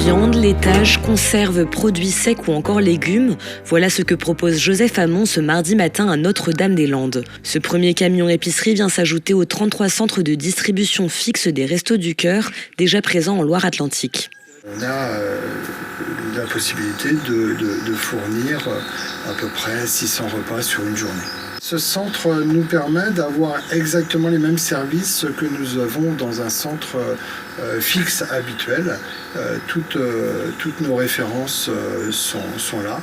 Viande, laitage, conserves, produits secs ou encore légumes, voilà ce que propose Joseph Hamon ce mardi matin à Notre-Dame-des-Landes. Ce premier camion épicerie vient s'ajouter aux 33 centres de distribution fixes des Restos du Cœur, déjà présents en Loire-Atlantique. On a la possibilité de fournir à peu près 600 repas sur une journée. Ce centre nous permet d'avoir exactement les mêmes services que nous avons dans un centre fixe habituel. Toutes nos références sont là.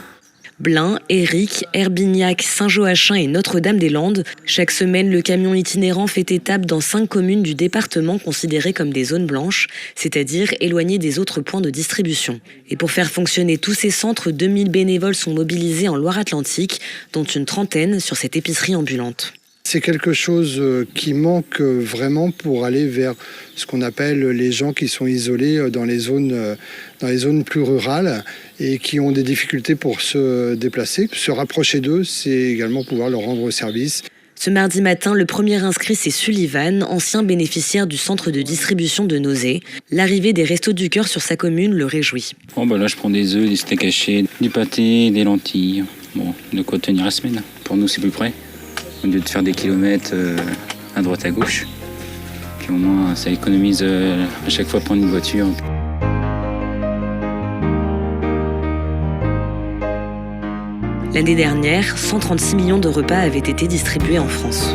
Blain, Éric, Herbignac, Saint-Joachim et Notre-Dame-des-Landes. Chaque semaine, le camion itinérant fait étape dans 5 communes du département considérées comme des zones blanches, c'est-à-dire éloignées des autres points de distribution. Et pour faire fonctionner tous ces centres, 2000 bénévoles sont mobilisés en Loire-Atlantique, dont une trentaine sur cette épicerie ambulante. C'est quelque chose qui manque vraiment pour aller vers ce qu'on appelle les gens qui sont isolés dans les zones plus rurales et qui ont des difficultés pour se déplacer. Se rapprocher d'eux, c'est également pouvoir leur rendre service. Ce mardi matin, le premier inscrit, c'est Sullivan, ancien bénéficiaire du centre de distribution de Nozay. L'arrivée des Restos du Cœur sur sa commune le réjouit. Là, je prends des œufs, des steaks hachés, du pâté, des lentilles. De quoi tenir la semaine. Pour nous, c'est plus près. Au lieu de faire des kilomètres à droite à gauche. Puis au moins, ça économise à chaque fois prendre une voiture. L'année dernière, 136 millions de repas avaient été distribués en France.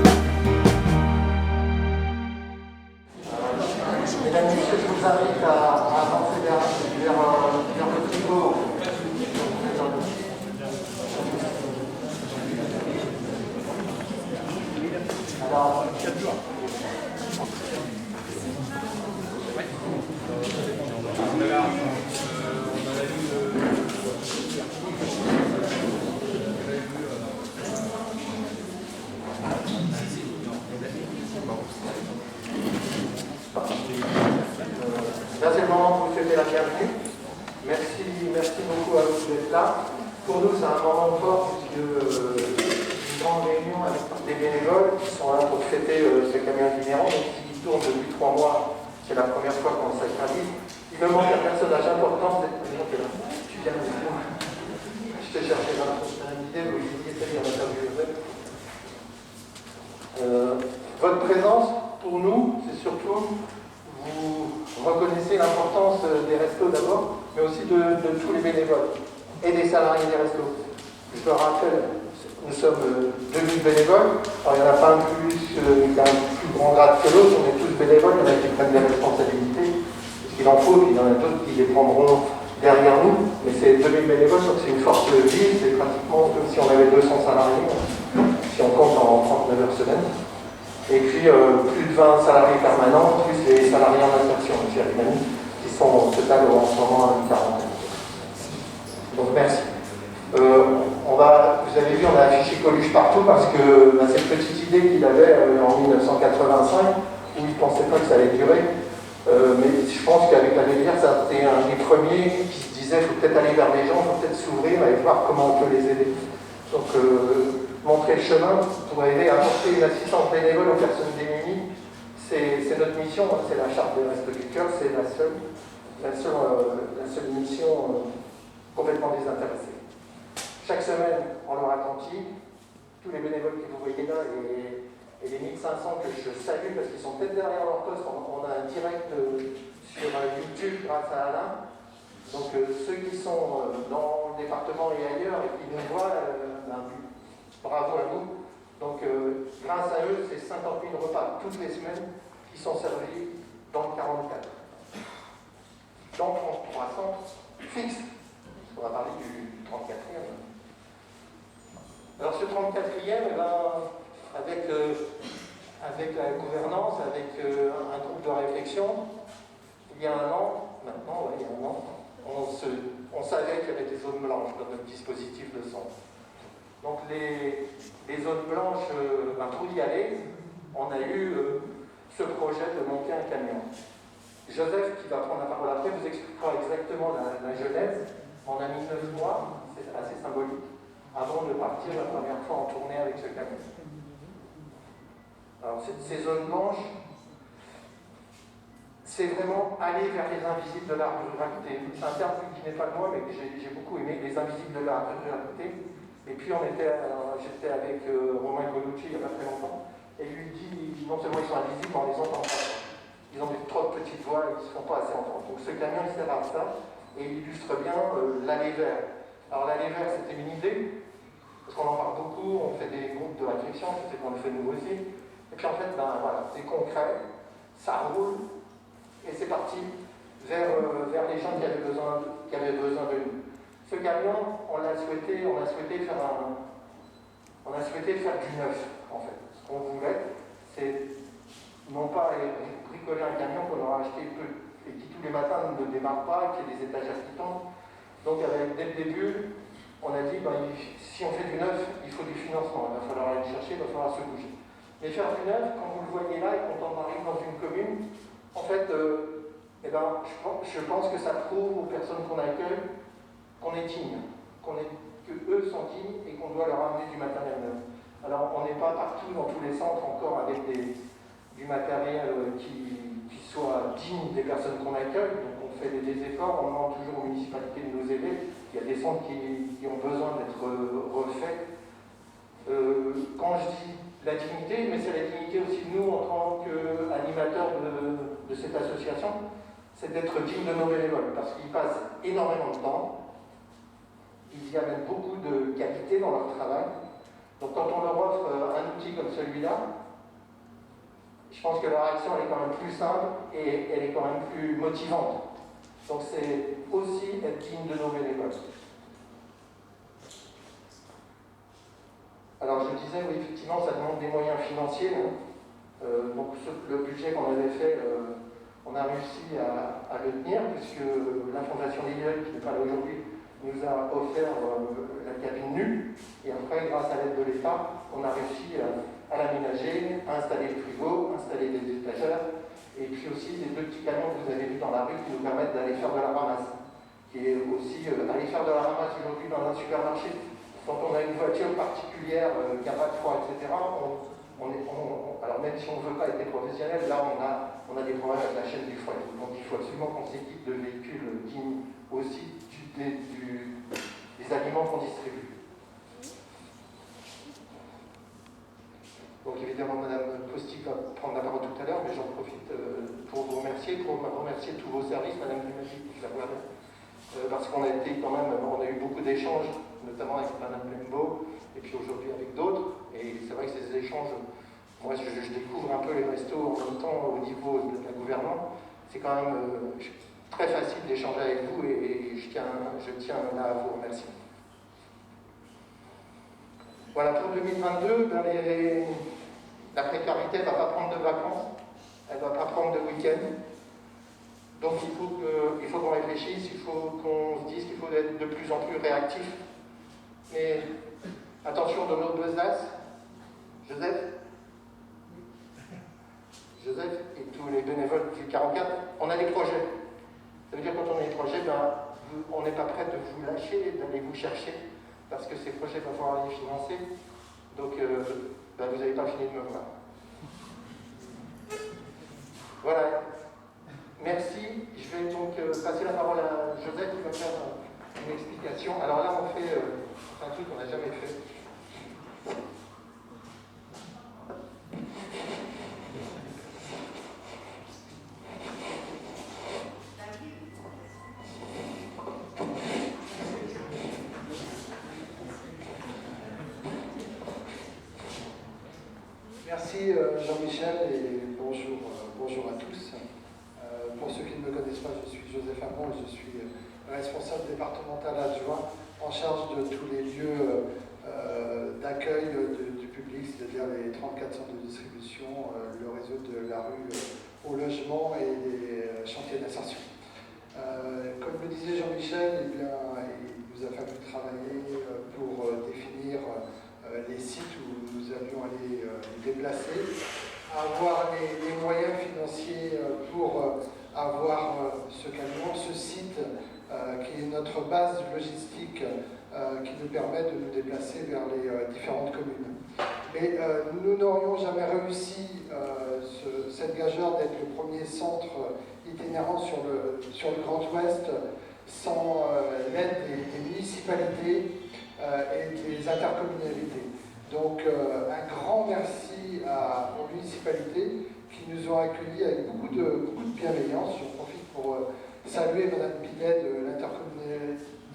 Là, c'est le moment pour vous souhaiter la bienvenue. Merci beaucoup à vous d'être là. Pour nous, c'est un moment fort puisque une grande réunion avec des bénévoles qui sont là pour fêter ce camion itinérant, qui tourne depuis 3 mois. C'est la première fois qu'on sacralise. Il me manque un personnage important, c'est le là. Tu viens avec moi. Je te cherchais dans une idée, vous disiez, ça y est, on a perdu le web. Votre présence, pour nous, c'est surtout, vous reconnaissez l'importance des restos d'abord, mais aussi de tous les bénévoles et des salariés des restos. Je le rappelle, nous sommes 2000 bénévoles. Alors, il n'y en a pas un plus qui a un plus grand grade que l'autre, on est tous bénévoles, il y en a qui prennent des responsabilités, parce qu'il en faut, puis il y en a d'autres qui les prendront derrière nous, mais c'est 2000 bénévoles, donc c'est une force vive, c'est pratiquement comme si on avait 200 salariés, si on compte en 39 heures semaine. Et puis plus de 20 salariés permanents, plus les salariés en insertion, qui sont au total en ce moment à une quarantaine. Donc merci. Vous avez vu, on a affiché Coluche partout parce que cette petite idée qu'il avait en 1985, où il ne pensait pas que ça allait durer, mais je pense qu'avec la Bélière, ça a été un des premiers qui se disait il faut peut-être aller vers les gens, il faut peut-être s'ouvrir et voir comment on peut les aider. Donc montrer le chemin pour aider à apporter une assistance bénévole aux personnes démunies, c'est notre mission, c'est la charte des Restos du Cœur, c'est la seule mission complètement désintéressée. Chaque semaine, en Loire-Atlantique, tous les bénévoles que vous voyez là et les 1500 que je salue parce qu'ils sont peut-être derrière leur poste, on a un direct sur YouTube grâce à Alain. Donc ceux qui sont dans le département et ailleurs et qui nous voient, bravo à vous. Donc grâce à eux, c'est 50 000 repas toutes les semaines qui sont servis dans le 44. Dans 33 centres fixes. On va parler du 34e. Alors ce 34e, avec la gouvernance, avec un groupe de réflexion, il y a un an, on savait qu'il y avait des zones blanches dans notre dispositif de centre. Donc les zones blanches, pour y aller, on a eu ce projet de monter un camion. Joseph, qui va prendre la parole après, vous expliquera exactement la genèse. On a mis 9 mois, c'est assez symbolique, avant de partir la première fois en tournée avec ce camion. Alors ces zones blanches, c'est vraiment aller vers les invisibles de la ruralité. C'est un terme qui n'est pas le moi, mais que j'ai beaucoup aimé, les invisibles de la ruralité. Et puis j'étais avec Romain Colucci il n'y a pas très longtemps, et lui dit, non seulement ils sont invisibles, mais on les entend pas. Ils ont des trop petites voix et ils ne se font pas assez entendre. Donc ce camion, il sert à ça, et il illustre bien l'allée vers. Alors l'allée vers, c'était une idée, parce qu'on en parle beaucoup, on fait des groupes de réflexion, je sais qu'on le fait nous aussi. Et puis en fait, voilà, c'est concret, ça roule, et c'est parti vers les gens qui avaient besoin de nous. Ce camion, on a souhaité faire du neuf, en fait. Ce qu'on voulait, c'est non pas bricoler un camion qu'on aura acheté peu, et qui tous les matins ne démarre pas, qui a des étagères qui tombent. Donc dès le début, on a dit, si on fait du neuf, il faut du financement, il va falloir aller le chercher, il va falloir se bouger. Mais faire du neuf, quand vous le voyez là, et quand on arrive dans une commune, en fait, je pense que ça prouve aux personnes qu'on accueille qu'on est digne, que eux sont dignes et qu'on doit leur amener du matériel neuf. Alors on n'est pas partout dans tous les centres encore avec du matériel qui soit digne des personnes qu'on accueille, donc on fait des efforts, on demande toujours aux municipalités de nous aider. Il y a des centres qui ont besoin d'être refaits. Quand je dis la dignité, mais c'est la dignité aussi de nous en tant qu'animateurs de cette association, c'est d'être digne de nos bénévoles, parce qu'ils passent énormément de temps, ils y amènent beaucoup de qualité dans leur travail. Donc quand on leur offre un outil comme celui-là, je pense que leur action elle est quand même plus simple et elle est quand même plus motivante. Donc c'est aussi être digne de nos bénévoles. Alors je disais, oui, effectivement, ça demande des moyens financiers. Donc le budget qu'on avait fait, on a réussi à le tenir, puisque la Fondation Liliel, qui n'est pas là aujourd'hui, nous a offert la cabine nue, et après, grâce à l'aide de l'État, on a réussi à l'aménager, à installer le frigo, installer des étagères, et puis aussi les deux petits camions que vous avez vus dans la rue qui nous permettent d'aller faire de la ramasse, qui est aussi aller faire de la ramasse aujourd'hui dans un supermarché. Quand on a une voiture particulière qui n'a pas de froid, etc., alors même si on ne veut pas être des professionnels, là on a des problèmes avec la chaîne du froid. Donc il faut absolument qu'on s'équipe de véhicules dignes aussi des aliments qu'on distribue. Donc évidemment, Mme Postic va prendre la parole tout à l'heure, mais j'en profite pour vous remercier, tous vos services, Mme Dumadi, je la vois là, parce qu'on a eu beaucoup d'échanges, notamment avec Mme Lembo, et puis aujourd'hui avec d'autres, et c'est vrai que ces échanges, moi je découvre un peu les restos en même temps au niveau de la gouvernance, c'est quand même très facile d'échanger avec vous et je tiens là à vous remercier. Voilà, pour 2022, la précarité ne va pas prendre de vacances, elle ne va pas prendre de week-end. Donc il faut qu'on réfléchisse, il faut qu'on se dise qu'il faut être de plus en plus réactif. Mais attention de nos besaces, Joseph et tous les bénévoles du 44, on a des projets. Ça veut dire quand on a des projets, on n'est pas prêt de vous lâcher, d'aller vous chercher, parce que ces projets vont falloir les financer. Donc vous n'avez pas fini de me voir. Voilà. Merci. Je vais donc passer la parole à Joseph qui va faire une explication. Alors là, on fait un truc qu'on n'a jamais fait. Merci Jean-Michel et bonjour à tous. Pour ceux qui ne me connaissent pas, je suis Joseph Hamon et je suis responsable départemental adjoint en charge de tous les lieux d'accueil du public, c'est-à-dire les 34 centres de distribution, le réseau de la rue au logement et les chantiers d'insertion. Comme le disait Jean-Michel, il nous a fallu travailler pour définir les sites où nous allions aller les déplacer, avoir les moyens financiers pour avoir ce camion, ce site qui est notre base logistique qui nous permet de nous déplacer vers les différentes communes. Mais nous n'aurions jamais réussi cette gageure d'être le premier centre itinérant sur le Grand Ouest sans l'aide des municipalités et des intercommunalités. Donc un grand merci aux municipalités qui nous ont accueillis avec beaucoup de bienveillance. J'en profite pour saluer Mme Pilet de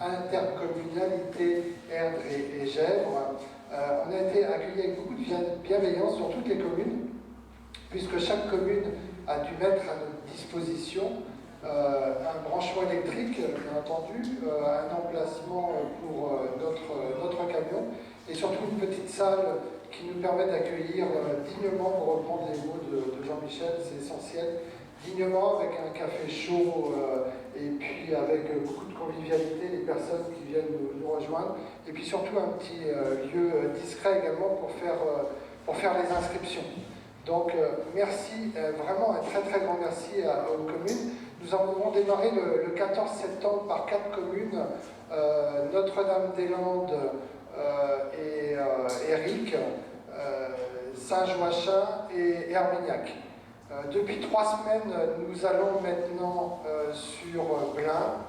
l'intercommunalité Erdre et Gèvres. On a été accueillis avec beaucoup de bienveillance dans toutes les communes, puisque chaque commune a dû mettre à notre disposition un branchement électrique, bien entendu, un emplacement pour notre camion, et surtout une petite salle qui nous permet d'accueillir dignement, pour reprendre les mots de Jean-Michel, c'est essentiel, dignement avec un café chaud et puis avec beaucoup de convivialité, les personnes qui viennent nous rejoindre, et puis surtout un petit lieu discret également pour faire les inscriptions. Donc merci, vraiment un très très grand merci aux communes. Nous avons démarré le 14 septembre par 4 communes, Notre-Dame-des-Landes et Éric, Saint-Joachim et Herbignac. Depuis 3 semaines, nous allons maintenant sur Blain.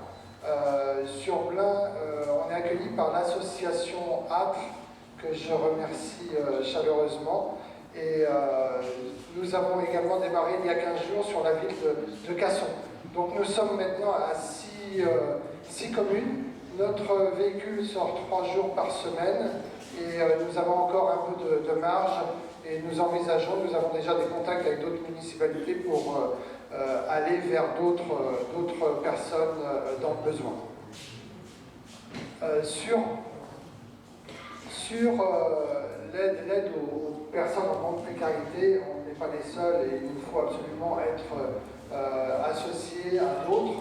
Sur Blain, on est accueilli par l'association ATRE, que je remercie chaleureusement. Et nous avons également démarré il y a 15 jours sur la ville de Casson. Donc nous sommes maintenant à 6 communes. Notre véhicule sort 3 jours par semaine et nous avons encore un peu de marge et nous envisageons, nous avons déjà des contacts avec d'autres municipalités pour aller vers d'autres personnes dans le besoin. Sur l'aide aux personnes en grande précarité, on n'est pas les seuls et il nous faut absolument être associés à d'autres.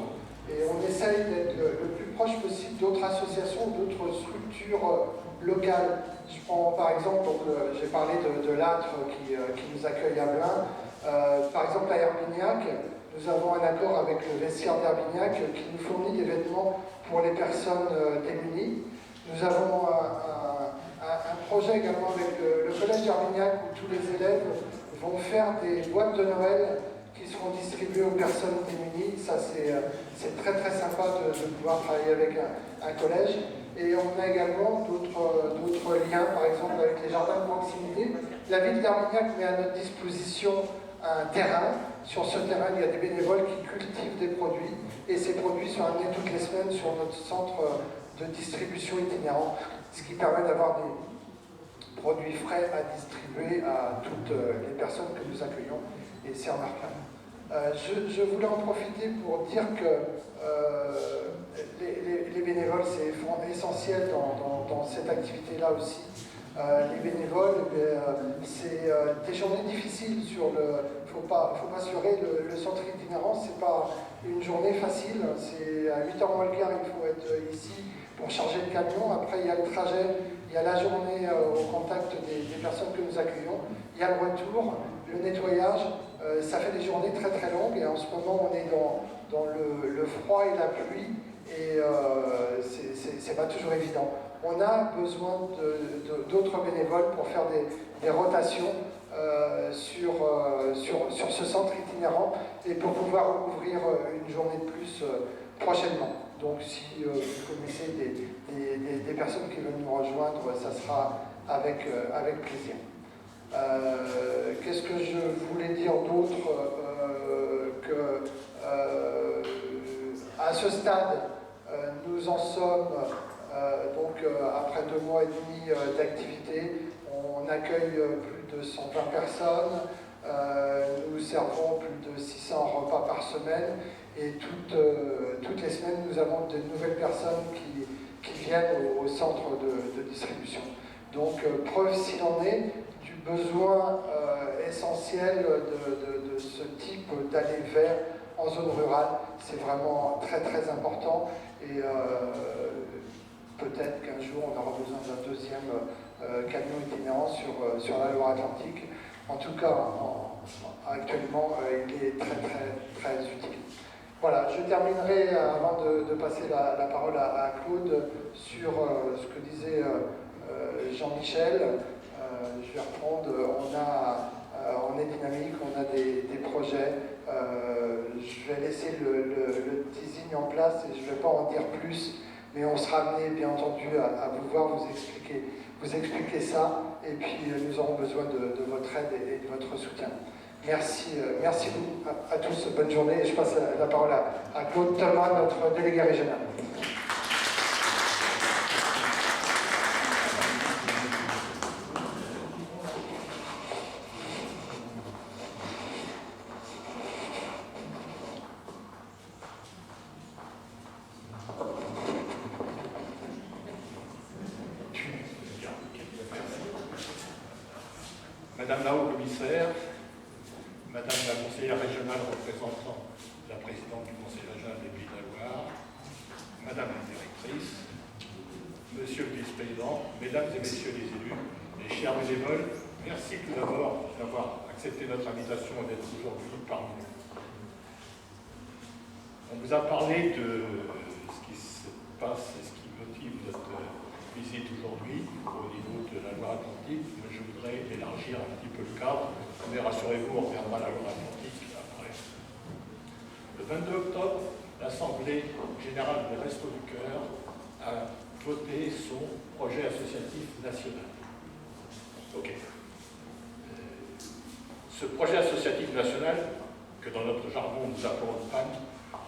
Et on essaye d'être le plus proche possible d'autres associations, d'autres structures locales. Je prends par exemple, j'ai parlé de l'ATRE qui nous accueille à Blain. Par exemple à Herbignac, nous avons un accord avec le vestiaire d'Herbignac qui nous fournit des vêtements pour les personnes démunies. Nous avons un projet également avec le collège d'Herbignac où tous les élèves vont faire des boîtes de Noël qui seront distribuées aux personnes démunies. Ça, c'est très très sympa de pouvoir travailler avec un collège. Et on a également d'autres liens, par exemple avec les jardins de proximité. La ville d'Herbignac met à notre disposition un terrain. Sur ce terrain, il y a des bénévoles qui cultivent des produits. Et ces produits sont amenés toutes les semaines sur notre centre de distribution itinérant, ce qui permet d'avoir des produits frais à distribuer à toutes les personnes que nous accueillons. Et c'est remarquable. Je voulais en profiter pour dire que les bénévoles, c'est essentiel dans cette activité-là aussi. Les bénévoles, c'est des journées difficiles sur il faut pas se leurrer, le centre itinérant, c'est pas une journée facile. C'est à 8h moins le quart, il faut être ici pour charger le camion. Après, il y a le trajet, il y a la journée au contact des personnes que nous accueillons. Il y a le retour, le nettoyage. Ça fait des journées très très longues et en ce moment, on est dans le froid et la pluie et c'est pas toujours évident. On a besoin d'autres bénévoles pour faire des rotations sur ce centre itinérant et pour pouvoir ouvrir une journée de plus prochainement. Donc si vous connaissez des personnes qui veulent nous rejoindre, ça sera avec plaisir. Qu'est-ce que je voulais dire d'autre à ce stade, nous en sommes après 2 mois et demi d'activité, on accueille plus de 120 personnes, nous servons plus de 600 repas par semaine et toutes les semaines nous avons de nouvelles personnes qui viennent au centre de distribution. Donc preuve s'il en est du besoin essentiel de ce type d'aller vers en zone rurale, c'est vraiment très très important et peut-être qu'un jour on aura besoin d'un deuxième camion itinérant sur la Loire-Atlantique. En tout cas, actuellement, il est très très très utile. Voilà, je terminerai avant de passer la parole à Claude sur ce que disait Jean-Michel. Je vais reprendre. On est dynamique, on a des projets. Je vais laisser le teasing en place et je ne vais pas en dire plus, mais on sera amené, bien entendu, à pouvoir vous expliquer ça. Et puis, nous aurons besoin de votre aide et de votre soutien. Merci beaucoup à tous. Bonne journée. Et je passe la parole à Claude Thomas, notre délégué régional. Madame la haut-commissaire, Madame la conseillère régionale représentant la présidente du Conseil régional des Pays de la Loire, Madame la directrice, Monsieur le vice-président, Mesdames et Messieurs les élus, et chers bénévoles, merci tout d'abord d'avoir accepté notre invitation et d'être aujourd'hui parmi nous. On vous a parlé de ce qui se passe et ce qui motive notre visite aujourd'hui au niveau de la Loire-Atlantique, mais je voudrais élargir un petit peu le cadre, mais rassurez-vous, on reviendra à la Loire-Atlantique après. Le 22 octobre, l'Assemblée générale des Restos du Cœur a voté son projet associatif national. Ok. Ce projet associatif national, que dans notre jargon nous appelons le PAN,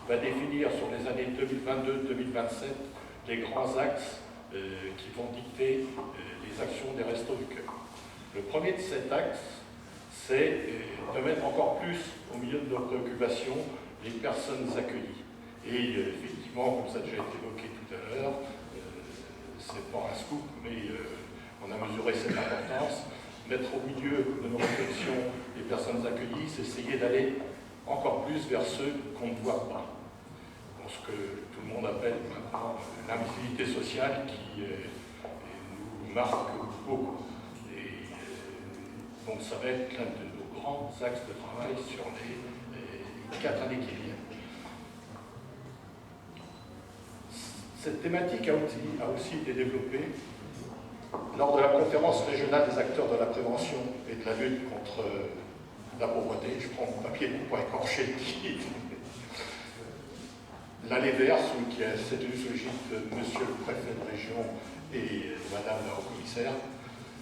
va définir sur les années 2022-2027 les grands axes qui vont dicter les actions des Restos du Cœur. Le premier de cet axe, c'est de mettre encore plus au milieu de nos préoccupations les personnes accueillies. Et effectivement, comme ça a déjà été évoqué tout à l'heure, c'est pas un scoop, mais on a mesuré cette importance. Mettre au milieu de nos réflexions les personnes accueillies, c'est essayer d'aller encore plus vers ceux qu'on ne voit pas. Ce que tout le monde appelle maintenant l'invisibilité sociale qui nous marque beaucoup. Et donc ça va être l'un de nos grands axes de travail sur les 4 années qui viennent. Cette thématique a aussi été développée lors de la conférence régionale des acteurs de la prévention et de la lutte contre la pauvreté. Je prends mon papier pour pas écorcher le titre. L'année dernière, qui s'est tenue sous l'égide de Monsieur le préfet de région et Madame la haut-commissaire,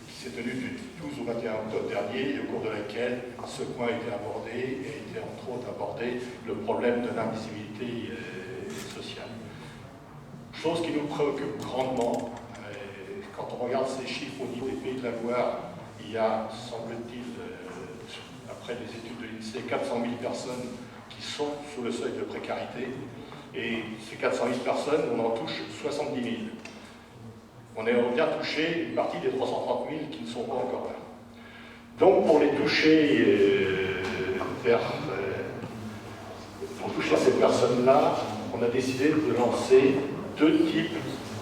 qui s'est tenue du 12 au 21 octobre dernier, et au cours de laquelle ce point a été abordé, et a été entre autres abordé le problème de l'invisibilité sociale. Chose qui nous préoccupe grandement. Quand on regarde ces chiffres au niveau des Pays de la Loire, il y a, semble-t-il, après les études de l'INSEE, 400 000 personnes qui sont sous le seuil de précarité. Et ces 400 000 personnes, on en touche 70 000. On aimerait bien toucher une partie des 330 000 qui ne sont pas encore là. Donc pour les toucher pour toucher ces personnes-là, on a décidé de lancer 2 types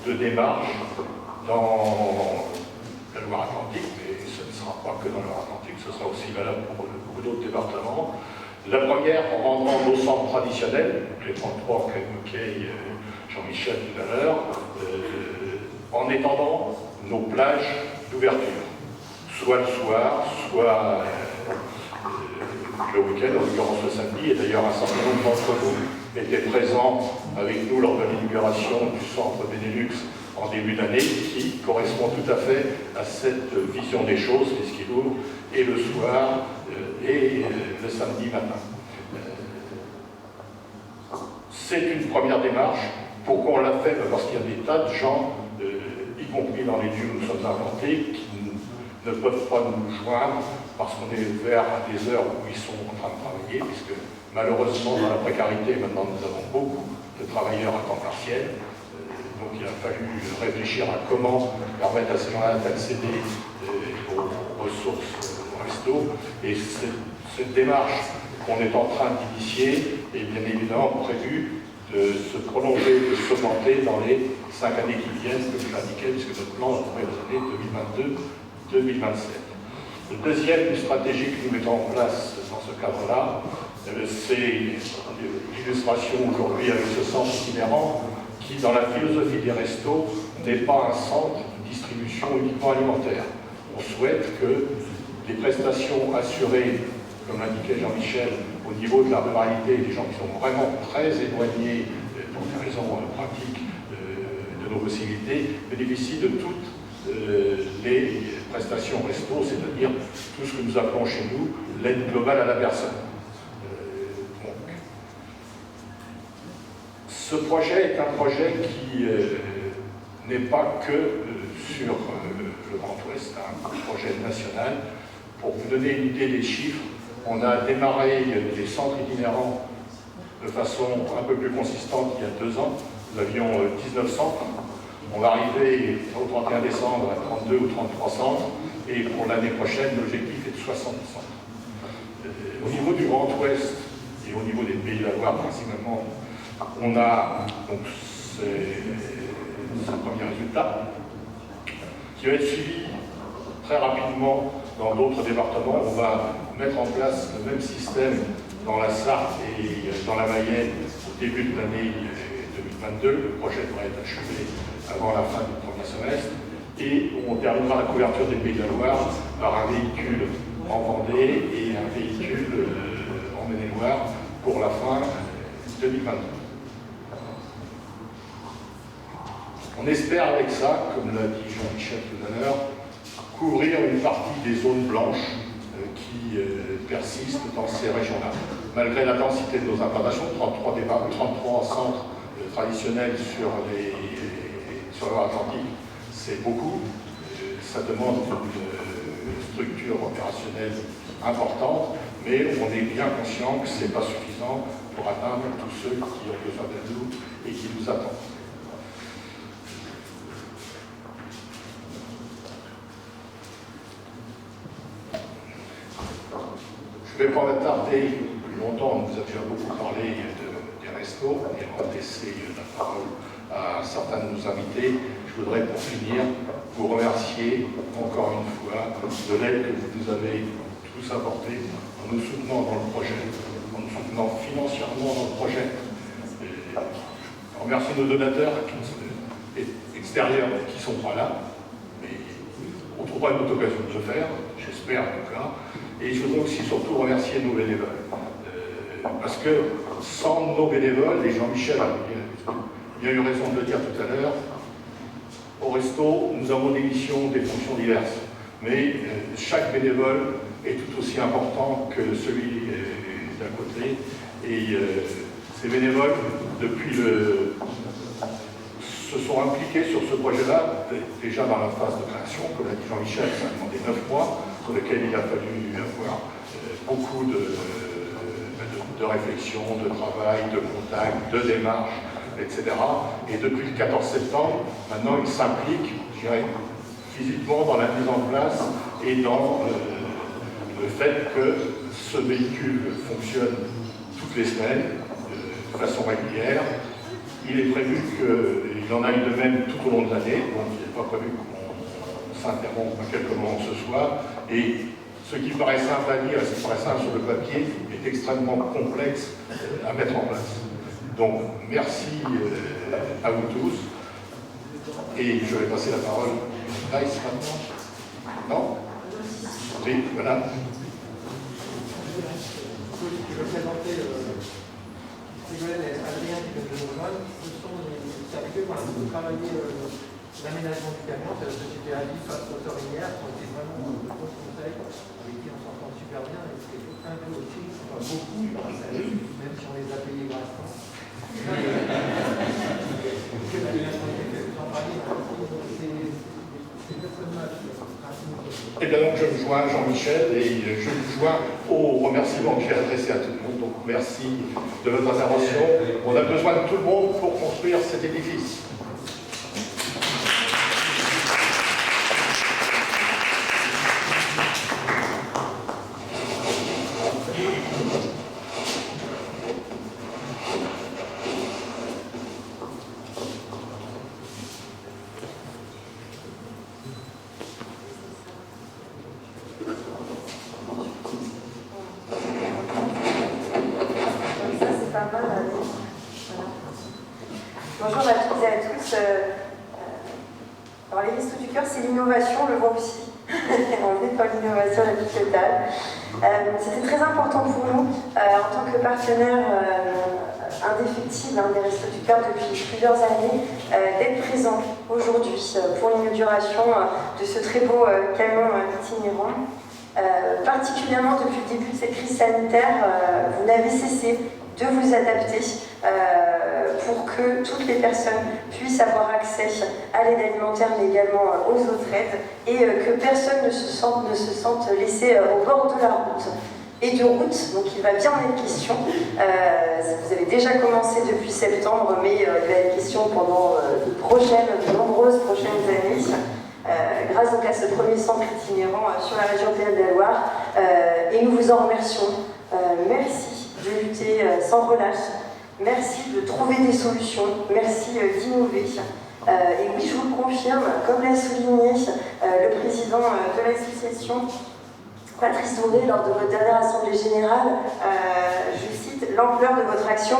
de démarches dans la Loire-Atlantique, mais ce ne sera pas que dans la Loire-Atlantique, ce sera aussi valable pour beaucoup d'autres départements. La première, en rendant nos centres traditionnels, les 33 qu'évoquait Jean-Michel tout à l'heure, en étendant nos plages d'ouverture, soit le soir, soit le week-end, en l'occurrence le samedi, et d'ailleurs un certain nombre d'entre vous étaient présents avec nous lors de l'inauguration du centre Benelux en début d'année, qui correspond tout à fait à cette vision des choses, puisqu'il ouvre et le soir et le samedi matin. C'est une première démarche. Pourquoi on l'a fait? Parce qu'il y a des tas de gens, y compris dans les lieux où nous sommes implantés, qui ne peuvent pas nous joindre parce qu'on est ouvert à des heures où ils sont en train de travailler, puisque malheureusement dans la précarité, maintenant nous avons beaucoup de travailleurs à temps partiel. Donc il a fallu réfléchir à comment permettre à ces gens-là d'accéder aux ressources au resto. Et cette démarche qu'on est en train d'initier est bien évidemment prévue de se prolonger, de s'augmenter dans les 5 années qui viennent, comme je l'indiquais, puisque notre plan est pour les années 2022-2027. Le deuxième stratégie que nous mettons en place dans ce cadre-là, c'est l'illustration aujourd'hui avec ce centre itinérant qui, dans la philosophie des restos, n'est pas un centre de distribution uniquement alimentaire. on souhaite que les prestations assurées, comme l'indiquait Jean-Michel, au niveau de la ruralité, des gens qui sont vraiment très éloignés pour des raisons pratiques de nos possibilités, bénéficient de toutes les prestations resto, c'est-à-dire tout ce que nous appelons chez nous l'aide globale à la personne. Ce projet est un projet qui n'est pas que sur le Grand Ouest, un projet national. Pour vous donner une idée des chiffres, on a démarré les centres itinérants de façon un peu plus consistante il y a 2 ans. Nous avions 19 centres. On va arriver au 31 décembre à 32 ou 33 centres. Et pour l'année prochaine, l'objectif est de 60 centres. Au niveau du Grand Ouest et au niveau des Pays de la Loire principalement, on a donc ce premier résultat qui va être suivi très rapidement dans d'autres départements. On va mettre en place le même système dans la Sarthe et dans la Mayenne au début de l'année 2022. Le projet devrait être achevé avant la fin du premier semestre. Et on terminera la couverture des Pays de la Loire par un véhicule en Vendée et un véhicule en Maine-et-Loire pour la fin 2022. On espère avec ça, comme l'a dit Jean-Michel tout à l'heure, couvrir une partie des zones blanches qui persistent dans ces régions-là. Malgré la densité de nos implantations, 33 centres traditionnels sur le Loire-Atlantique, c'est beaucoup. Ça demande une structure opérationnelle importante, mais on est bien conscient que ce n'est pas suffisant pour atteindre tous ceux qui ont besoin de nous et qui nous attendent. Je ne vais pas m'attarder plus longtemps, on vous a déjà beaucoup parlé des restos, et on va laisser la parole à certains de nos invités. Je voudrais pour finir vous remercier encore une fois de l'aide que vous nous avez tous apportée en nous soutenant dans le projet, en nous soutenant financièrement dans le projet. Je remercie nos donateurs extérieurs qui ne sont pas là, mais on trouvera une autre occasion de le faire, j'espère en tout cas. Et je voudrais aussi surtout remercier nos bénévoles. Parce que sans nos bénévoles, et Jean-Michel a bien eu raison de le dire tout à l'heure, au resto, nous avons des missions, des fonctions diverses. Mais chaque bénévole est tout aussi important que celui d'à côté. Et ces bénévoles, depuis se sont impliqués sur ce projet-là, déjà dans la phase de création, comme l'a dit Jean-Michel, ça a demandé 9 mois, sur lequel il a fallu avoir beaucoup de réflexion, de travail, de contact, de démarches, etc. Et depuis le 14 septembre, maintenant, il s'implique, je dirais, physiquement dans la mise en place et dans le fait que ce véhicule fonctionne toutes les semaines, de façon régulière. Il est prévu qu'il en aille de même tout au long de l'année, donc il n'est pas prévu qu'on s'interrompe à quelque moment que ce soit. Et ce qui paraît simple à dire et ce qui paraît simple sur le papier est extrêmement complexe à mettre en place. Donc merci à vous tous. Et je vais passer la parole à Nice maintenant. Non? Oui, voilà. Je vais présenter Ségolène et Adrien qui viennent de nous rejoindre. C'est avec eux qu'on a travaillé l'aménagement du camion. C'est la société Alif, Autorinière, qui ont été vraiment de bons conseils, avec qui on s'entend super bien. Et c'est un peu aussi, enfin beaucoup, même si on les a payés grassement. Et bien donc je me joins à Jean-Michel et je me joins aux remerciements que j'ai adressés à tout le monde. Donc merci de votre intervention. On a besoin de tout le monde pour construire cet édifice. Bonjour à toutes et à tous. Alors les Restos du Cœur, c'est l'innovation, le vent aussi. On est dans l'innovation la plus totale. C'était très important pour nous, en tant que partenaire indéfectible des Restos du Cœur depuis plusieurs années, d'être présent aujourd'hui pour l'inauguration de ce très beau camion itinérant. Particulièrement depuis le début de cette crise sanitaire, vous n'avez cessé de vous adapter pour que toutes les personnes puissent avoir accès à l'aide alimentaire, mais également aux autres aides, et que personne ne se sente laissé au bord de la route. Et de route, donc il va bien en être question. Vous avez déjà commencé depuis septembre, mais il va être question pendant de nombreuses prochaines années. Grâce donc à ce premier centre itinérant sur la région Pays de la Loire, et nous vous en remercions. Merci de lutter sans relâche, merci de trouver des solutions, merci d'innover. Et oui, je vous le confirme, comme l'a souligné le président de l'association, Patrice Doré, lors de votre dernière assemblée générale, je cite, l'ampleur de votre action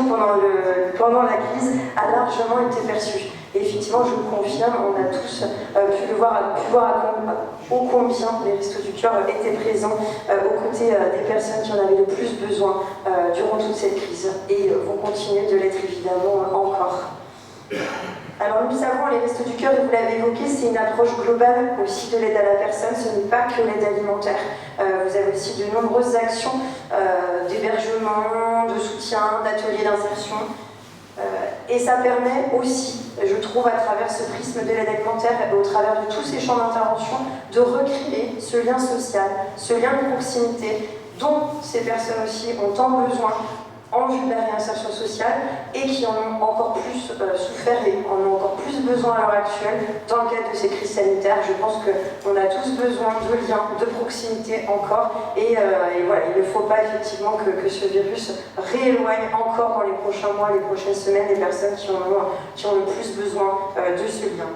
pendant la crise a largement été perçue. Et effectivement, je vous confirme, on a tous pu voir ô combien les Restos du Cœur étaient présents aux côtés des personnes qui en avaient le plus besoin durant toute cette crise, et vont continuer de l'être évidemment encore. Alors nous savons, les Restos du Cœur, et vous l'avez évoqué, c'est une approche globale aussi de l'aide à la personne, ce n'est pas que l'aide alimentaire. Vous avez aussi de nombreuses actions d'hébergement, de soutien, d'ateliers d'insertion. Et ça permet aussi, je trouve, à travers ce prisme de l'aide alimentaire et au travers de tous ces champs d'intervention, de recréer ce lien social, ce lien de proximité dont ces personnes aussi ont tant besoin en vue de la réinsertion sociale et qui en ont encore plus souffert et en ont encore plus besoin à l'heure actuelle dans le cadre de ces crises sanitaires. Je pense qu'on a tous besoin de liens, de proximité encore, et voilà, il ne faut pas effectivement que ce virus rééloigne encore dans les prochains mois, les prochaines semaines, les personnes qui ont le plus besoin de ce lien.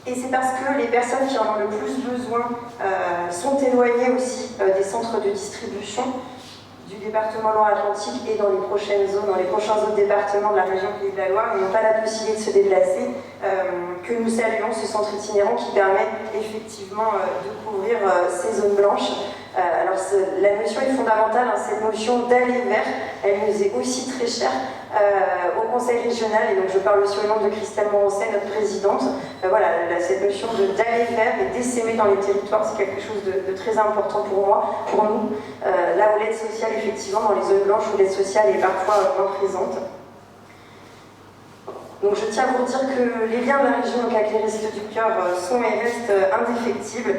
Et c'est parce que les personnes qui en ont le plus besoin sont éloignées aussi des centres de distribution du département Loire-Atlantique et dans les prochaines zones, dans les prochains autres départements de la région Pays de la Loire, ils n'ont pas la possibilité de se déplacer, que nous saluons ce centre itinérant qui permet effectivement de couvrir ces zones blanches. Alors la notion est fondamentale, cette notion d'aller vers, elle nous est aussi très chère au Conseil régional, et donc je parle aussi au nom de Christelle Morancet, notre présidente. Voilà, cette notion d'aller vers et d'essaimer dans les territoires, c'est quelque chose de très important pour moi, pour nous. Là où l'aide sociale, effectivement, dans les zones blanches où l'aide sociale est parfois moins présente. Donc je tiens à vous dire que les liens de la région avec les Restos du Cœur sont et restent indéfectibles.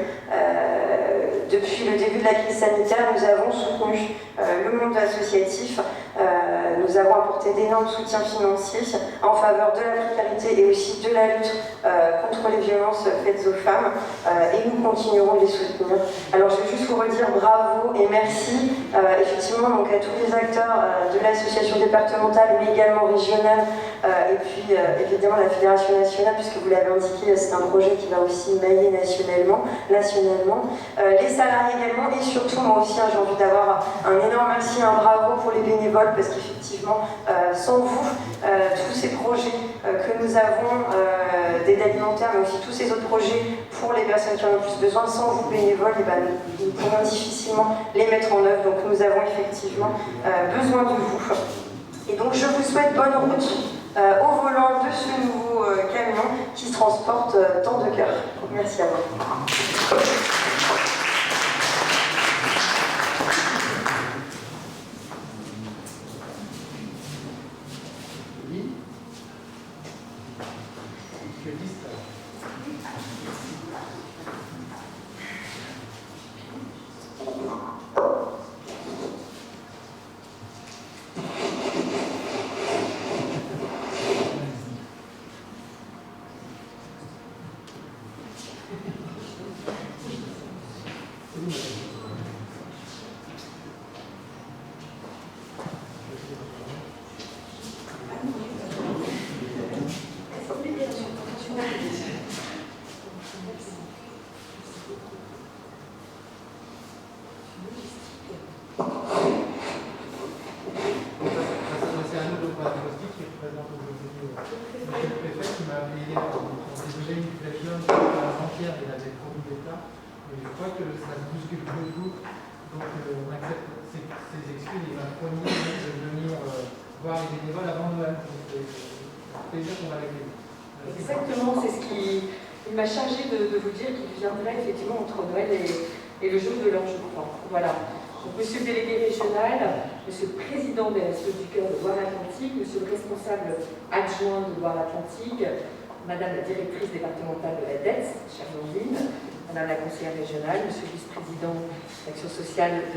Depuis le début de la crise sanitaire, nous avons soutenu le monde associatif, nous avons apporté d'énormes soutiens financiers en faveur de la précarité et aussi de la lutte contre les violences faites aux femmes, et nous continuerons de les soutenir. Alors je vais juste vous redire bravo et merci effectivement donc, à tous les acteurs de l'association départementale mais également régionale, et puis évidemment la Fédération nationale, puisque vous l'avez indiqué, c'est un projet qui va aussi mailler nationalement. Les salariés également, et surtout moi aussi j'ai envie d'avoir un énorme merci, un bravo pour les bénévoles, parce qu'effectivement sans vous, tous ces projets que nous avons d'aide alimentaire, mais aussi tous ces autres projets pour les personnes qui en ont plus besoin, sans vous bénévoles, nous pourrons difficilement les mettre en œuvre. Donc nous avons effectivement besoin de vous. Et donc je vous souhaite bonne route au volant de ce nouveau camion qui transporte tant de cœurs. Merci à vous. avait désolé une plagiat avant-hier, il avait promis d'État, mais je crois que ça bouscule beaucoup. Donc on accepte ces excuses, il va promis de venir voir les bénévoles avant Noël. C'est un plaisir qu'on va l'accueillir. Exactement, c'est ce qui m'a chargé de vous dire qu'il viendrait effectivement entre Noël et le jour de l'an, je crois. Voilà. Donc, monsieur le délégué régional, monsieur le président des Restos du Cœur de Loire-Atlantique, monsieur le responsable adjoint de Loire-Atlantique, madame la directrice départementale de la DETS, chère Blondine, madame la conseillère régionale, monsieur le vice-président d'action sociale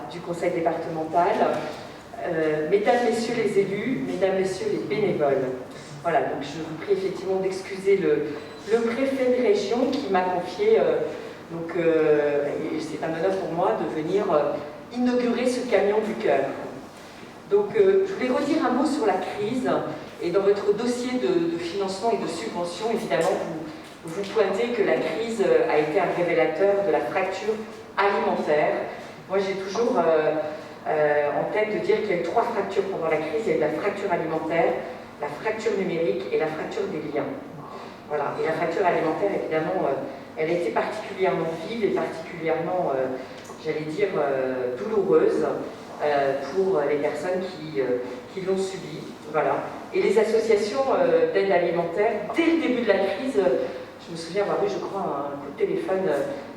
du conseil départemental, mesdames, messieurs les élus, mesdames, messieurs les bénévoles. Voilà, donc je vous prie effectivement d'excuser le préfet de région qui m'a confié, c'est un honneur pour moi de venir inaugurer ce camion du cœur. Donc je voulais redire un mot sur la crise, et dans votre dossier de financement et de subvention, évidemment, vous pointez que la crise a été un révélateur de la fracture alimentaire. Moi j'ai toujours en tête de dire qu'il y a eu 3 fractures pendant la crise. Il y a eu la fracture alimentaire, la fracture numérique et la fracture des liens. Voilà. Et la fracture alimentaire, évidemment, elle a été particulièrement vive et particulièrement, j'allais dire, douloureuse pour les personnes qui l'ont subie. Voilà. Et les associations d'aide alimentaire, dès le début de la crise, je me souviens avoir eu, je crois, un coup de téléphone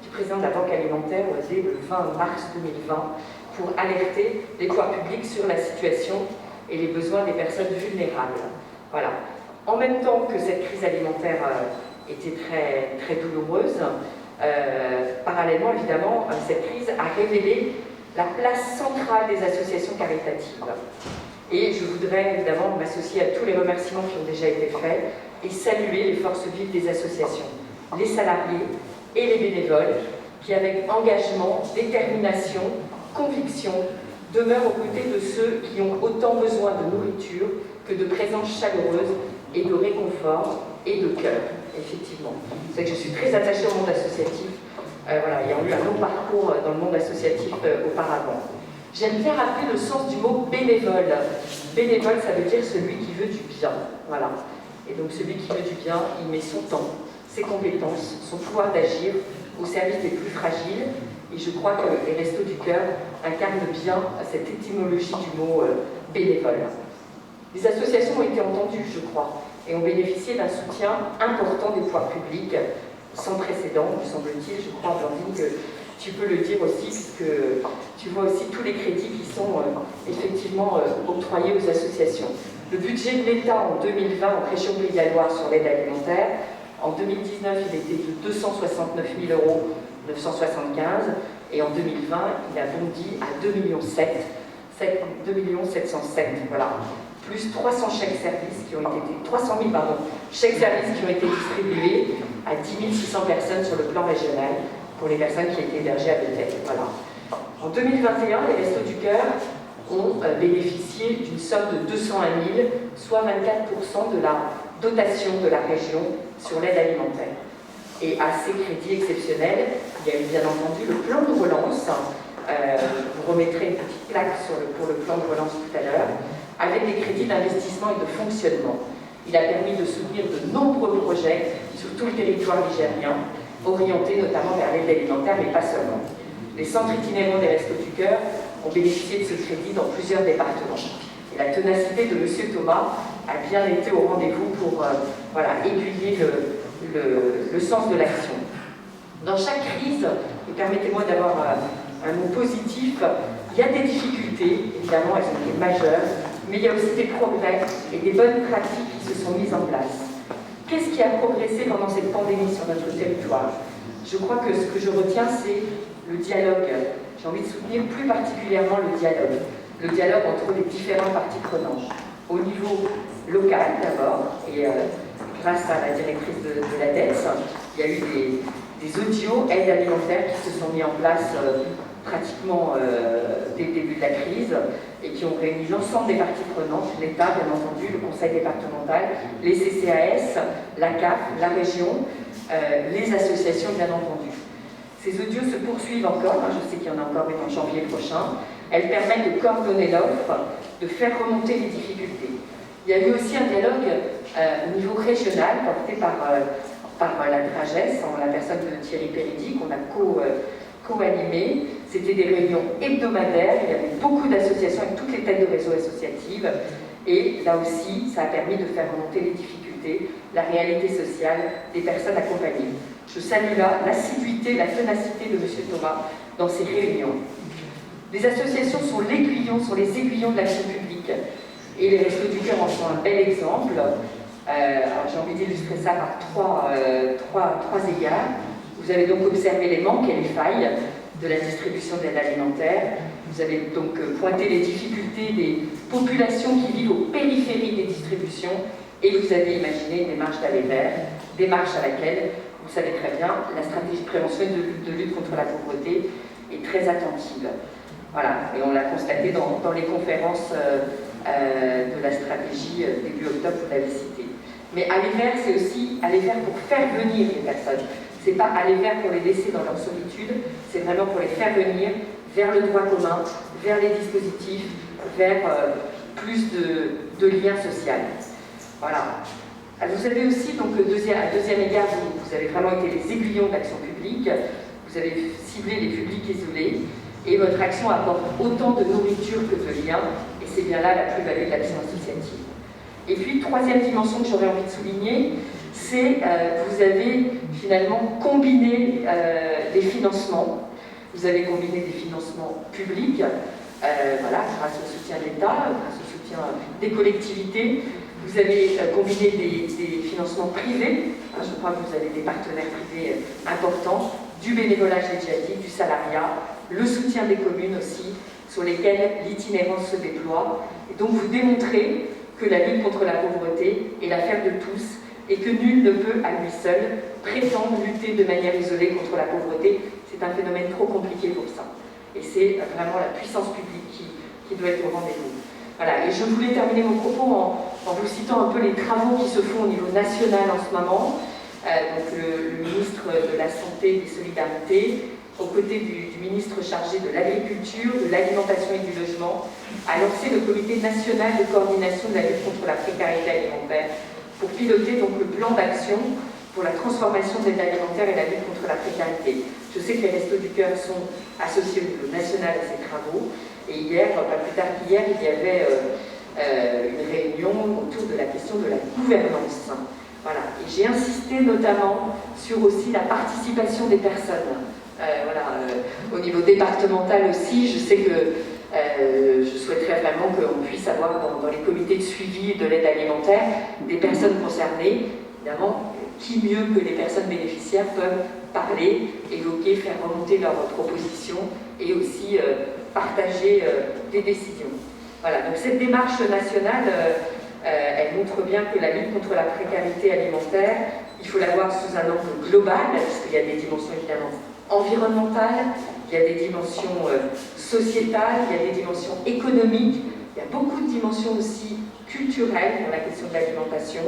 du président de la Banque alimentaire dès le 20 mars 2020 pour alerter les pouvoirs publics sur la situation et les besoins des personnes vulnérables. Voilà. En même temps que cette crise alimentaire était très, très douloureuse, parallèlement, évidemment, cette crise a révélé la place centrale des associations caritatives. Et je voudrais évidemment m'associer à tous les remerciements qui ont déjà été faits et saluer les forces vives des associations, les salariés et les bénévoles qui, avec engagement, détermination, conviction, demeurent aux côtés de ceux qui ont autant besoin de nourriture que de présence chaleureuse et de réconfort et de cœur, effectivement. C'est que je suis très attachée au monde associatif, ayant eu un long parcours dans le monde associatif auparavant. J'aime bien rappeler le sens du mot bénévole. Bénévole, ça veut dire celui qui veut du bien. Voilà. Et donc celui qui veut du bien, il met son temps, ses compétences, son pouvoir d'agir au service des plus fragiles. Et je crois que les Restos du Cœur incarnent bien cette étymologie du mot bénévole. Les associations ont été entendues, je crois, et ont bénéficié d'un soutien important des pouvoirs publics, sans précédent, me semble-t-il. Je crois, Blandine, que tu peux le dire aussi, puisque tu vois aussi tous les crédits qui sont effectivement octroyés aux associations. Le budget de l'État en 2020 en région Pays de la Loire sur l'aide alimentaire, en 2019, il était de 269 000 € 975, et en 2020, il a bondi à 2 707 000, voilà. Plus 300 chèques services qui ont été 300 000 chèques services qui ont été distribués à 10 600 personnes sur le plan régional pour les personnes qui étaient hébergées à Bethel. Voilà. En 2021, les Restos du Cœur ont bénéficié d'une somme de 201 000, soit 24% de la dotation de la région sur l'aide alimentaire. Et à ces crédits exceptionnels, il y a eu bien entendu le plan de relance. Vous remettrez une petite plaque pour le plan de relance tout à l'heure, avec des crédits d'investissement et de fonctionnement. Il a permis de soutenir de nombreux projets sur tout le territoire ligérien, orientés notamment vers l'aide alimentaire, mais pas seulement. Les centres itinérants des Restos du Cœur ont bénéficié de ce crédit dans plusieurs départements. Et la ténacité de M. Thomas a bien été au rendez-vous pour aiguiller le sens de l'action. Dans chaque crise, et permettez-moi d'avoir un mot positif, il y a des difficultés, évidemment elles ont été majeures, mais il y a aussi des progrès et des bonnes pratiques qui se sont mises en place. Qu'est-ce qui a progressé pendant cette pandémie sur notre territoire? Je crois que ce que je retiens, c'est le dialogue. J'ai envie de soutenir plus particulièrement le dialogue entre les différentes parties prenantes. Au niveau local d'abord, et grâce à la directrice de la DETS, il y a eu des audios aides alimentaires qui se sont mis en place pratiquement dès le début de la crise et qui ont réuni l'ensemble des parties prenantes, l'État bien entendu, le conseil départemental, les CCAS, la CAF, la région, les associations bien entendu. Ces audios se poursuivent encore, je sais qu'il y en a encore une en janvier prochain. Elles permettent de coordonner l'offre, de faire remonter les difficultés. Il y a eu aussi un dialogue au niveau régional, porté par la DRAGES, en la personne de Thierry Péridi, qu'on a co-animé. C'était des réunions hebdomadaires, il y avait beaucoup d'associations avec toutes les têtes de réseaux associatives. Et là aussi, ça a permis de faire remonter les difficultés, la réalité sociale des personnes accompagnées. Je salue là l'assiduité, la ténacité de M. Thomas dans ces réunions. Les associations sont les aiguillons de l'action publique. Et les Restos du Cœur en sont un bel exemple. J'ai envie d'illustrer ça par trois égards. Vous avez donc observé les manques et les failles de la distribution d'aide alimentaire. Vous avez donc pointé les difficultés des populations qui vivent aux périphéries des distributions et vous avez imaginé une démarche d'aller vers, démarche à laquelle, vous le savez très bien, la stratégie de prévention et de lutte contre la pauvreté est très attentive. Voilà, et on l'a constaté dans les conférences de la stratégie début octobre, vous l'avez cité. Mais aller vers, c'est aussi aller vers pour faire venir les personnes. C'est pas aller vers pour les laisser dans leur solitude, c'est vraiment pour les faire venir vers le droit commun, vers les dispositifs, vers plus de liens sociaux. Voilà. Alors vous avez aussi, donc, à deuxième égard, vous avez vraiment été les aiguillons de l'action publique, vous avez ciblé les publics isolés, et votre action apporte autant de nourriture que de liens, et c'est bien là la plus-value de l'action associative. Et puis, troisième dimension que j'aurais envie de souligner, c'est que vous avez finalement combiné les financements. Vous avez combiné des financements publics, voilà, grâce au soutien de l'État, grâce au soutien des collectivités. Vous avez combiné des financements privés. Je crois que vous avez des partenaires privés importants, du bénévolat djihadiste, du salariat, le soutien des communes aussi, sur lesquelles l'itinérance se déploie. Et donc vous démontrez que la lutte contre la pauvreté est l'affaire de tous et que nul ne peut à lui seul prétendre lutter de manière isolée contre la pauvreté. C'est un phénomène trop compliqué pour ça. Et c'est vraiment la puissance publique qui doit être au rendez-vous. Voilà, et je voulais terminer mon propos en vous citant un peu les travaux qui se font au niveau national en ce moment. Donc le ministre de la Santé et des Solidarités, aux côtés du ministre chargé de l'Agriculture, de l'Alimentation et du Logement, a lancé le Comité national de coordination de la lutte contre la précarité alimentaire pour piloter donc le plan d'action pour la transformation de l'aide alimentaire et la lutte contre la précarité. Je sais que les Restos du Cœur sont associés au niveau national à ces travaux, et hier, pas plus tard qu'hier, il y avait une réunion autour de la question de la gouvernance. Voilà. Et j'ai insisté notamment sur aussi la participation des personnes. Au niveau départemental aussi, je sais que je souhaiterais vraiment qu'on puisse avoir dans les comités de suivi de l'aide alimentaire des personnes concernées. Évidemment, qui mieux que les personnes bénéficiaires peuvent parler, évoquer, faire remonter leurs propositions et aussi partager des décisions. Voilà, donc cette démarche nationale, elle montre bien que la lutte contre la précarité alimentaire, il faut la voir sous un angle global, puisqu'il y a des dimensions évidemment environnementales, il y a des dimensions sociétales, il y a des dimensions économiques, il y a beaucoup de dimensions aussi culturelles dans la question de l'alimentation,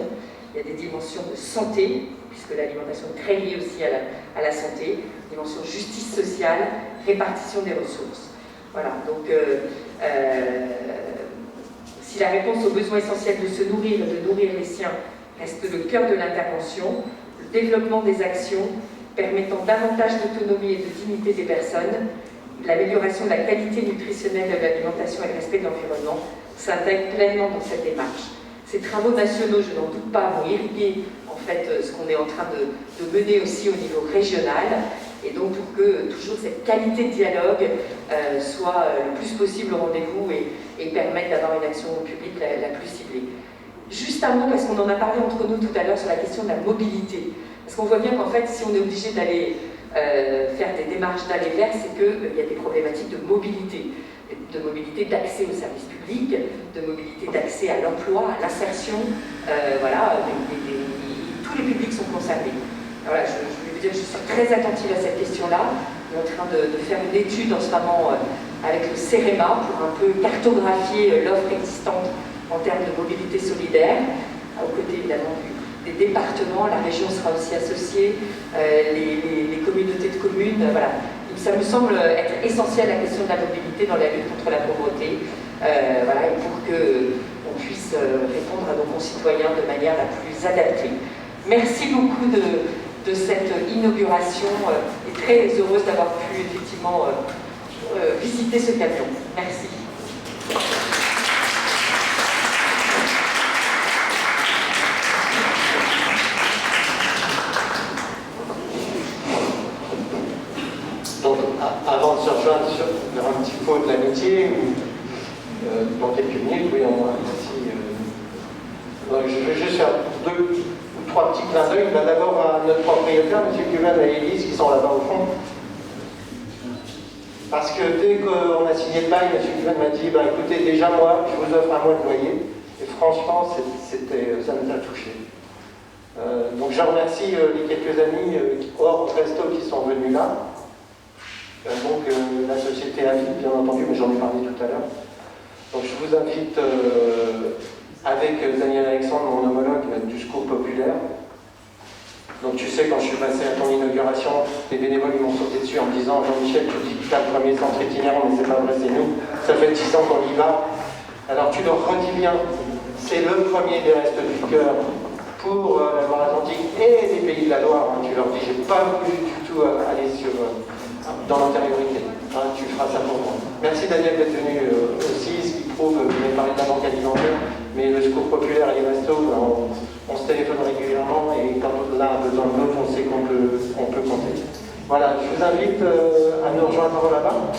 il y a des dimensions de santé, puisque l'alimentation est très liée aussi à la santé, dimension justice sociale, répartition des ressources. Voilà, donc si la réponse aux besoins essentiels de se nourrir et de nourrir les siens reste le cœur de l'intervention, le développement des actions permettant davantage d'autonomie et de dignité des personnes, l'amélioration de la qualité nutritionnelle de l'alimentation et le respect de l'environnement s'intègrent pleinement dans cette démarche. Ces travaux nationaux, je n'en doute pas, vont irriguer en fait ce qu'on est en train de mener aussi au niveau régional, et donc pour que toujours cette qualité de dialogue soit le plus possible au rendez-vous et permette d'avoir une action publique la plus ciblée. Juste un mot, parce qu'on en a parlé entre nous tout à l'heure sur la question de la mobilité. Parce qu'on voit bien qu'en fait, si on est obligé d'aller faire des démarches d'aller vers, c'est qu'il y a des problématiques de mobilité d'accès aux services publics, de mobilité d'accès à l'emploi, à l'insertion, voilà, tous les publics sont concernés. Voilà, je voulais vous dire que je suis très attentive à cette question-là. On est en train de faire une étude en ce moment avec le CEREMA pour un peu cartographier l'offre existante en termes de mobilité solidaire, aux côtés évidemment des départements, la région sera aussi associée, les communautés de communes, voilà. Ça me semble être essentiel la question de la mobilité dans la lutte contre la pauvreté, voilà, et pour qu'on puisse répondre à nos concitoyens de manière la plus adaptée. Merci beaucoup de cette inauguration et très heureuse d'avoir pu effectivement visiter ce camion. Merci. Donc, avant de se rejoindre vers un petit pot de l'amitié, dans quelques minutes, oui, on va je vais juste faire 2 ou 3 petits clins d'œil. D'abord à notre propriétaire, M. Cuven et Élise, qui sont là-bas au fond. Parce que dès qu'on a signé le bail, M. Cuven m'a dit écoutez, déjà moi, je vous offre un mois de loyer. Et franchement, ça nous a touchés. Donc je remercie les quelques amis hors resto qui sont venus là. Donc la société Avis, bien entendu, mais j'en ai parlé tout à l'heure. Donc je vous invite avec Daniel Alexandre, mon homologue du Secours Populaire. Donc tu sais, quand je suis passé à ton inauguration, les bénévoles m'ont sauté dessus en me disant Jean-Michel, tu dis que tu as le premier centre itinérant, mais c'est pas vrai, c'est nous. Ça fait 10 ans qu'on y va. Alors tu leur redis bien, c'est le premier des Restos du Cœur pour la Loire-Atlantique et les Pays de la Loire. Tu leur dis, j'ai pas voulu du tout aller dans l'antériorité. Tu feras ça pour moi. Merci Daniel d'être venu aussi, ce qui prouve, vous m'avez parlé de la banque alimentaire, mais le Secours Populaire et les restos, on se téléphone régulièrement et quand l'un a besoin de l'autre, on sait qu'on peut compter. Voilà, je vous invite à nous rejoindre là-bas.